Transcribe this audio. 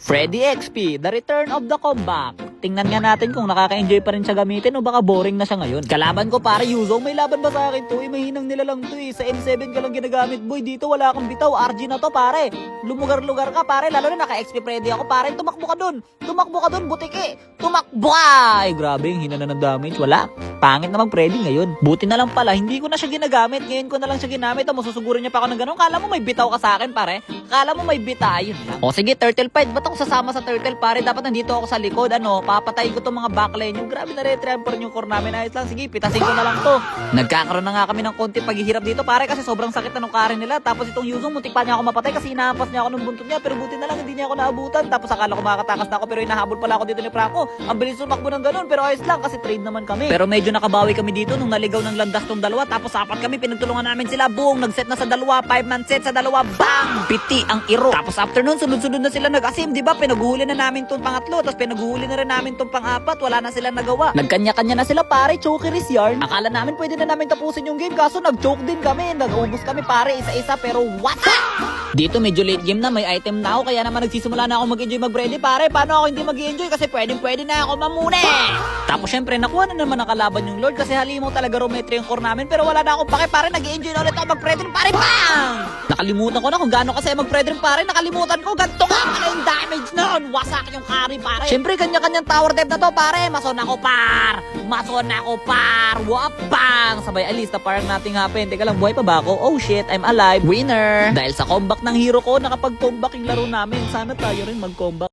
Freddy XP, The Return of the Comeback. Tingnan nga natin kung nakaka-enjoy pa rin siya gamitin o baka boring na siya ngayon. Kalaban ko pare Yuzo, may laban ba sa akin to? Mahinang nila lang to Sa N7 ka lang ginagamit boy, dito wala akong bitaw. RG na to pare. Lumugar-lugar ka pare, lalo na naka-XP Freddy ako pare. Tumakbo ka dun, butiki. Tumakbo ka! Ay grabe, yung hina na ng damage. Wala. Pangit na mag-Freddy ngayon. Buti na lang pala, hindi ko na siya ginagamit. Ngayon ko na lang siya ginamit. Masusugurin niya pa ako ng ganun. Kala mo may bitaw ka sa akin pare? Kala mo may bita, yun lang. O sige, turtle fight. Ba't ako sasama sa turtle pare? Dapat nandito ako sa likod. Papatay ko tong mga backline. Yung grabe na retriumphor yung core namin. Ayos lang. Sige, pitasin ko na lang to. Nagkakaroon na nga kami ng konti paghihirap dito pare kasi sobrang sakit na ng kare nila. Tapos itong Yuzo, muntik pa niya ako mapatay kasi inahampas niya ako ng buntot niya. Pero buti na lang, hindi niya ako naabutan. Tapos akala ko makakatakas na ako pero hinahabol pala ako dito ni Franco. Ang bilis tumakbo ng ganun pero ayos lang kasi trade naman kami. Pero medyo nakabawi kami dito nung naligaw ng landas tong dalawa. Tapos apat kami, pinagtulungan namin sila. Boom! Nag-set na sa dalawa. 5-man set sa dalawa. Bang! Piti ang iro. Tapos after nun, sunod-sunod na sila nag-asim. Diba? Pinaguhuli na namin tong pangatlo. Tapos pinaguhuli na rin namin tong pang-apat. Wala na silang nagawa. Nagkanya-kanya na sila pare. Chokeris yarn. Akala namin pwede na namin tapusin yung game. Kaso nag-choke din kami. Nag-ubos kami pare isa-isa. Pero what? Dito medyo late game na, may item na ako, kaya naman nagsisimula na ako mag-enjoy mag-ready pare. Paano ako hindi mag-enjoy kasi pwede na ako mamune. Tapos syempre nakuha na naman nakalaban yung Lord kasi halimaw talaga Rometri yung core namin pero wala na akong pake pare, nag-enjoy na ulit ako mag-Predrin pare. Bang! Nakalimutan ko na kung gaano kasi mag-Predrin pare, nakalimutan ko ganito nga pala yung damage noon. Wasak yung carry pare. Syempre kanya-kanyang tower dev na to pare. Mason ako par. Wapang! Sabay alis na parang nating happen. Teka lang, buhay pa ba ako? Oh shit, I'm alive. Winner! Dahil sa comeback ng hero ko, nakapag-comeback yung laro namin. Sana tayo rin mag-comeback.